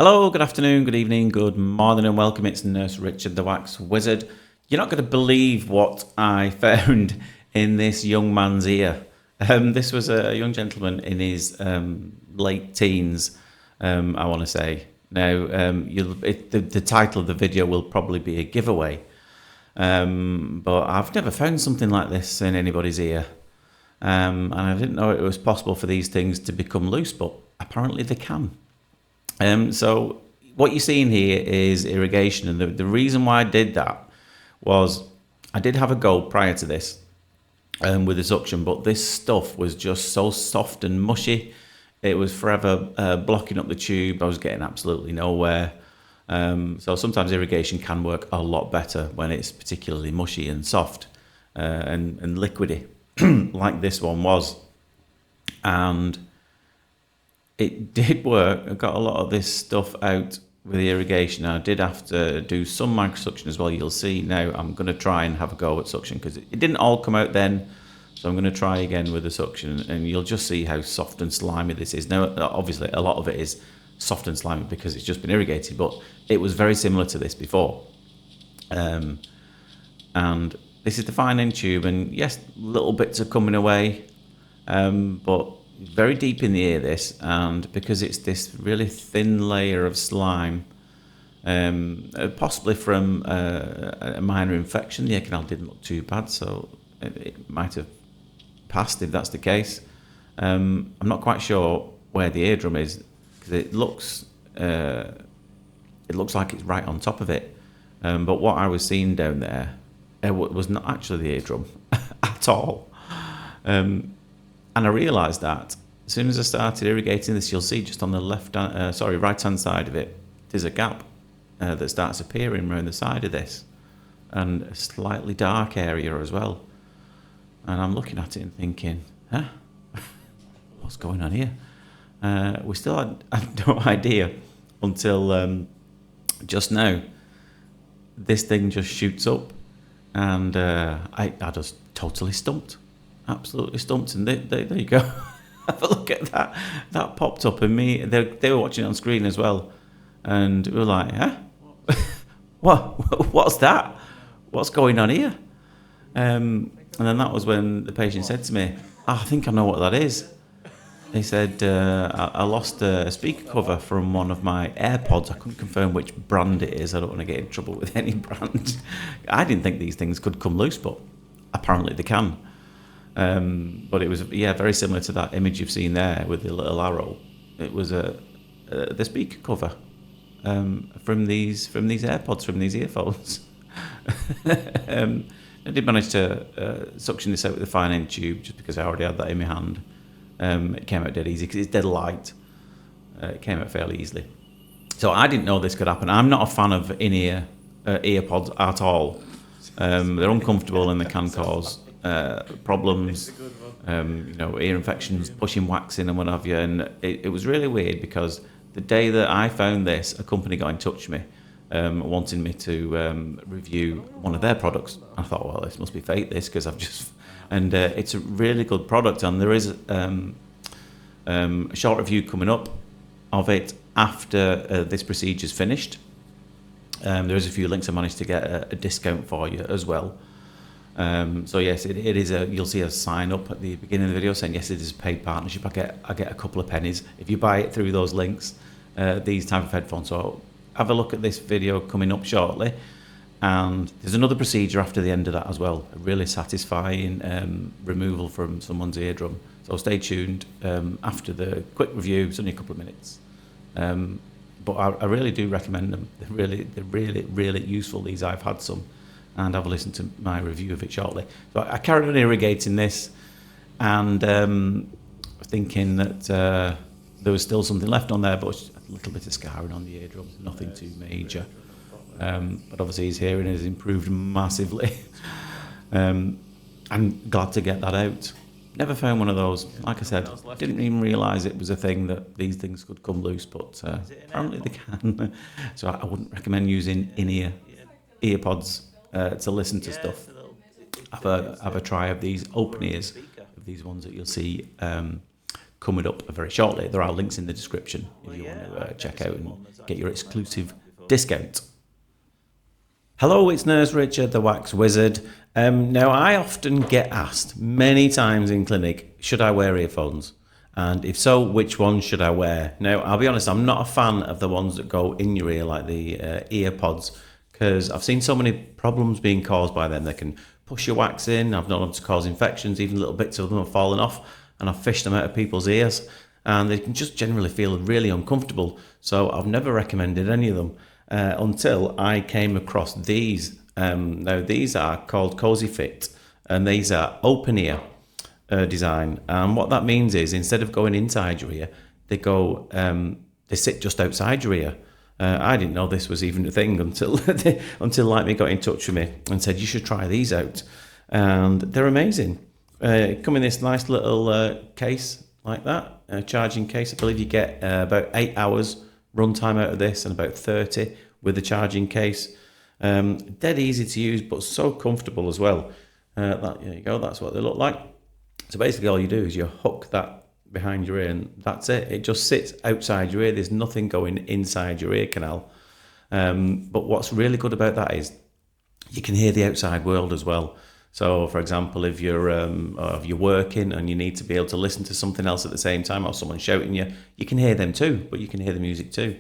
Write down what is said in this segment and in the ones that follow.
Hello, good afternoon, good evening, good morning and welcome. It's Nurse Richard the Wax Wizard. You're not going to believe what I found in this young man's ear. This was a young gentleman in his late teens, I want to say. Now, the title of the video will probably be a giveaway, but I've never found something like this in anybody's ear. And I didn't know it was possible for these things to become loose, but apparently they can. So what you're seeing here is irrigation, and the reason why I did that was I did have a go prior to this with the suction, but this stuff was just so soft and mushy. It was forever blocking up the tube. I was getting absolutely nowhere. So sometimes irrigation can work a lot better when it's particularly mushy and soft and liquidy like this one was. And it did work. I got a lot of this stuff out with the irrigation. I did have to do some microsuction as well. You'll see now I'm going to try and have a go at suction because it didn't all come out then. So I'm going to try again with the suction and you'll just see how soft and slimy this is. Now, obviously, a lot of it is soft and slimy because it's just been irrigated, but it was very similar to this before. And this is the fine end tube, and yes, little bits are coming away, but very deep in the ear this, and because it's this really thin layer of slime, possibly from a minor infection. The ear canal didn't look too bad, so it might have passed if that's the case. I'm not quite sure where the eardrum is because it looks like it's right on top of it, but what I was seeing down there was not actually the eardrum at all. And I realised that as soon as I started irrigating this, you'll see just on the right-hand side of it, there's a gap that starts appearing around the side of this, and a slightly dark area as well. And I'm looking at it and thinking, what's going on here? We still had no idea until just now. This thing just shoots up, and I just totally stumped. Absolutely stumped, and there you go. Have a look at that. That popped up, and they were watching it on screen as well, and we were like, what's that? What's going on here? And then that was when the patient said to me, I think I know what that is. He said, I lost a speaker cover from one of my AirPods. I couldn't confirm which brand it is. I don't want to get in trouble with any brand. I didn't think these things could come loose, but apparently they can. But it was, very similar to that image you've seen there with the little arrow. It was the speaker cover from these AirPods, from these earphones. I did manage to suction this out with the fine end tube just because I already had that in my hand. It came out dead easy because it's dead light. It came out fairly easily. So I didn't know this could happen. I'm not a fan of in-ear earpods at all. They're uncomfortable and they can cause problems, ear infections, pushing wax in and what have you. And it was really weird because the day that I found this, a company got in touch with me wanting me to review one of their products. I thought, well, this must be fake, this, because and it's a really good product, and there is a short review coming up of it after this procedure's finished. There is a few links. I managed to get a discount for you as well. So yes, it is you'll see a sign up at the beginning of the video saying yes, it is a paid partnership. I get a couple of pennies if you buy it through those links. These type of headphones. So have a look at this video coming up shortly, and there's another procedure after the end of that as well. A really satisfying removal from someone's eardrum. So stay tuned after the quick review. It's only a couple of minutes, but I really do recommend them. They're really useful. These, I've had some, and have a listen to my review of it shortly. So I carried on irrigating this, and thinking that there was still something left on there, but a little bit of scarring on the eardrum, nothing too major. But obviously his hearing has improved massively. I'm glad to get that out. Never found one of those. Like I said, didn't even realise it was a thing that these things could come loose, but apparently they can. So I wouldn't recommend using in-ear earpods to listen to stuff. Have a try of these open ears, of these ones that you'll see coming up very shortly. There are links in the description if you want to check out and get your exclusive discount. Hello, it's Nurse Richard, the Wax Wizard. Now, I often get asked many times in clinic, should I wear earphones? And if so, which ones should I wear? Now, I'll be honest, I'm not a fan of the ones that go in your ear, like the ear pods, because I've seen so many problems being caused by them. They can push your wax in. I've known them to cause infections, even little bits of them have fallen off, and I've fished them out of people's ears, and they can just generally feel really uncomfortable. So I've never recommended any of them until I came across these. Now, these are called cozyfit, and these are open ear design. And what that means is, instead of going inside your ear, they sit just outside your ear. I didn't know this was even a thing until until Like Me got in touch with me and said you should try these out, and they're amazing. Come in this nice little case like that, a charging case. I believe you get about 8 hours runtime out of this, and about 30 with the charging case. Dead easy to use, but so comfortable as well. There you go. That's what they look like. So basically, all you do is you hook that behind your ear, and that's it. It just sits outside your ear. There's nothing going inside your ear canal. But what's really good about that is you can hear the outside world as well. So, for example, if you're working and you need to be able to listen to something else at the same time, or someone shouting you can hear them too, but you can hear the music too.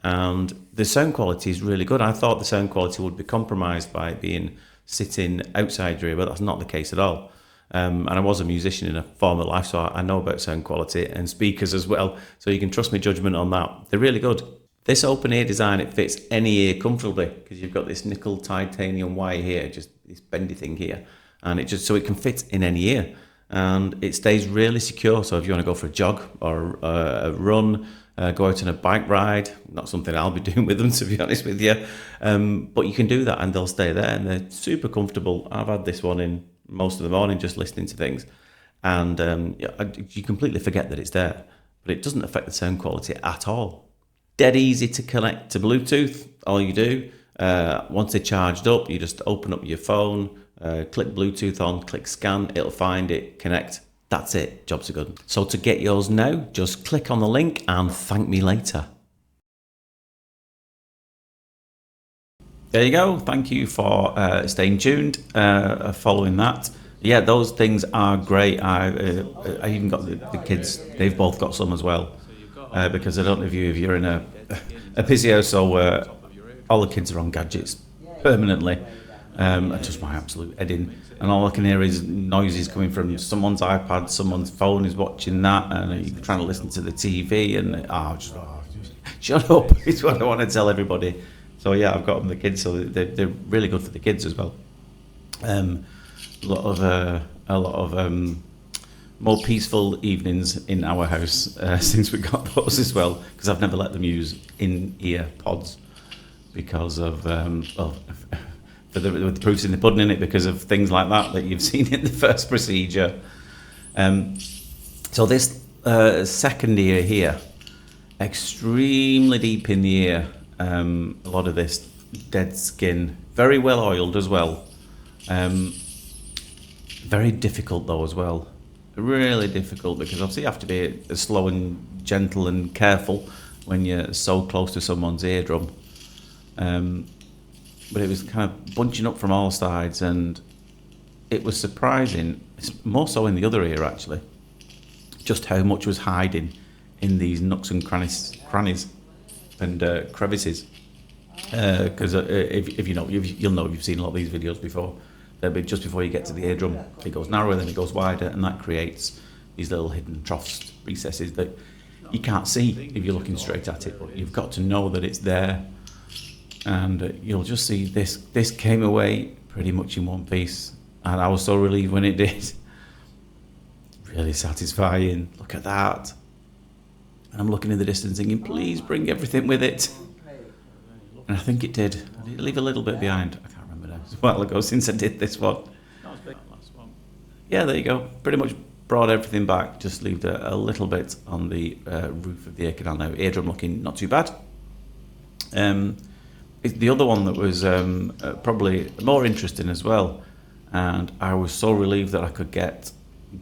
And the sound quality is really good. I thought the sound quality would be compromised by being sitting outside your ear, but that's not the case at all. And I was a musician in a former life, so I know about sound quality and speakers as well. So you can trust my judgment on that. They're really good. This open ear design, it fits any ear comfortably, because you've got this nickel titanium wire here, just this bendy thing here, and so it can fit in any ear, and it stays really secure. So if you want to go for a jog or a run, go out on a bike ride, not something I'll be doing with them, to be honest with you, but you can do that and they'll stay there, and they're super comfortable. I've had this one in most of the morning just listening to things, and you completely forget that it's there, but it doesn't affect the sound quality at all. Dead easy to connect to Bluetooth. All you do, once they're charged up, you just open up your phone, click Bluetooth on, click scan, it'll find it, connect. That's it, jobs are good. So to get yours now, just click on the link and thank me later. There you go. Thank you for staying tuned, following that. Yeah, those things are great. I even got the kids, they've both got some as well. Because I don't know if you're in a busy household where all the kids are on gadgets permanently. Just my absolute head in. And all I can hear is noises coming from someone's iPad, someone's phone is watching that, and you're trying to listen to the TV, and shut up, is what I want to tell everybody. So yeah, I've got them, the kids, so they're really good for the kids as well. A lot of more peaceful evenings in our house since we got those as well, because I've never let them use in-ear pods because of for the proofs in the pudding in it, because of things like that you've seen in the first procedure. So this second ear here, extremely deep in the ear. A lot of this dead skin, very well oiled as well. Very difficult though as well. Really difficult, because obviously you have to be slow and gentle and careful when you're so close to someone's eardrum. But it was kind of bunching up from all sides, and it was surprising, more so in the other ear actually, just how much was hiding in these nooks and crannies and crevices. Because if you know, you'll know, you've seen a lot of these videos before. They'll be just before you get to the eardrum, it goes narrower, then it goes wider, and that creates these little hidden troughs, recesses that you can't see if you're looking straight at it, but you've got to know that it's there. And you'll just see this came away pretty much in one piece, and I was so relieved when it did. Really satisfying. Look at that. And I'm looking in the distance thinking, please bring everything with it. And I think it did. I did leave a little bit behind. I can't remember now. It was a while ago since I did this one. Yeah, there you go. Pretty much brought everything back. Just leave a little bit on the roof of the ear canal now. Eardrum looking not too bad. The other one that was probably more interesting as well, and I was so relieved that I could get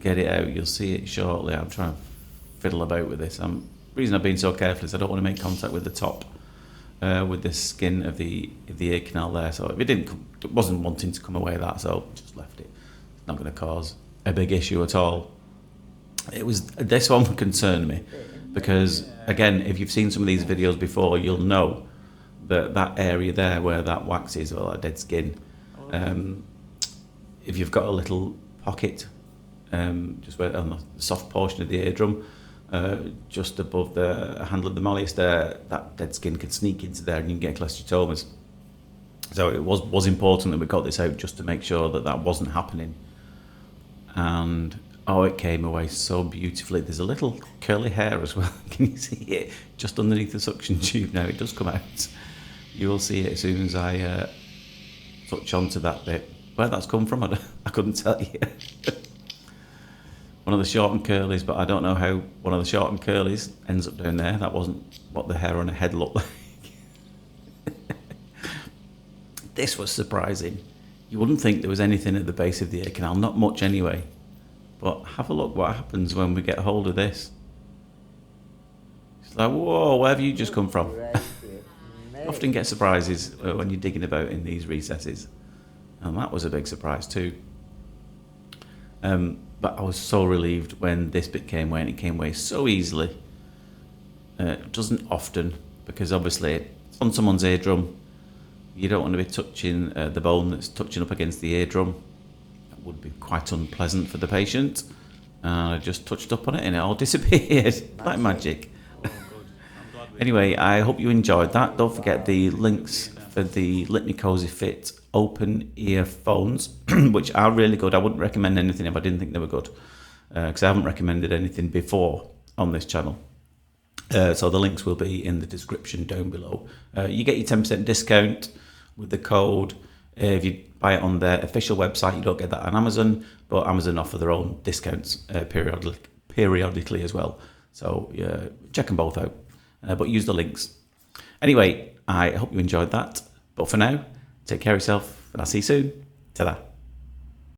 it out. You'll see it shortly. I'm trying to fiddle about with this. The reason I've been so careful is I don't want to make contact with the top, with the skin of the ear canal there. So if it wasn't wanting to come away that, so just left it. It's not going to cause a big issue at all. It was this one that concerned me because, again, if you've seen some of these videos before, you'll know that area there where that wax is, or that dead skin, if you've got a little pocket just where on the soft portion of the eardrum, just above the handle of the malleus there, that dead skin can sneak into there and you can get cholesteatomas. So it was important that we got this out just to make sure that wasn't happening. And it came away so beautifully. There's a little curly hair as well. Can you see it just underneath the suction tube now? It does come out. You will see it as soon as I touch onto that bit. Where that's come from, I couldn't tell you. One of the shortened curlies, but I don't know how one of the shortened curlies ends up down there. That wasn't what the hair on her head looked like. This was surprising. You wouldn't think there was anything at the base of the ear canal, not much anyway. But have a look what happens when we get hold of this. It's like, whoa, where have you just come from? You often get surprises when you're digging about in these recesses. And that was a big surprise too. But I was so relieved when this bit came away, and it came away so easily. It doesn't often, because obviously it's on someone's eardrum. You don't want to be touching the bone that's touching up against the eardrum. That would be quite unpleasant for the patient. I just touched up on it and it all disappeared like magic. Anyway, I hope you enjoyed that. Don't forget the links for the Litme cozyfit open earphones, which are really good. I wouldn't recommend anything if I didn't think they were good, because I haven't recommended anything before on this channel. So the links will be in the description down below. You get your 10% discount with the code. If you buy it on their official website, you don't get that on Amazon, but Amazon offer their own discounts periodically as well. So check them both out, but use the links. Anyway, I hope you enjoyed that. But for now, take care of yourself, and I'll see you soon. Ta-da.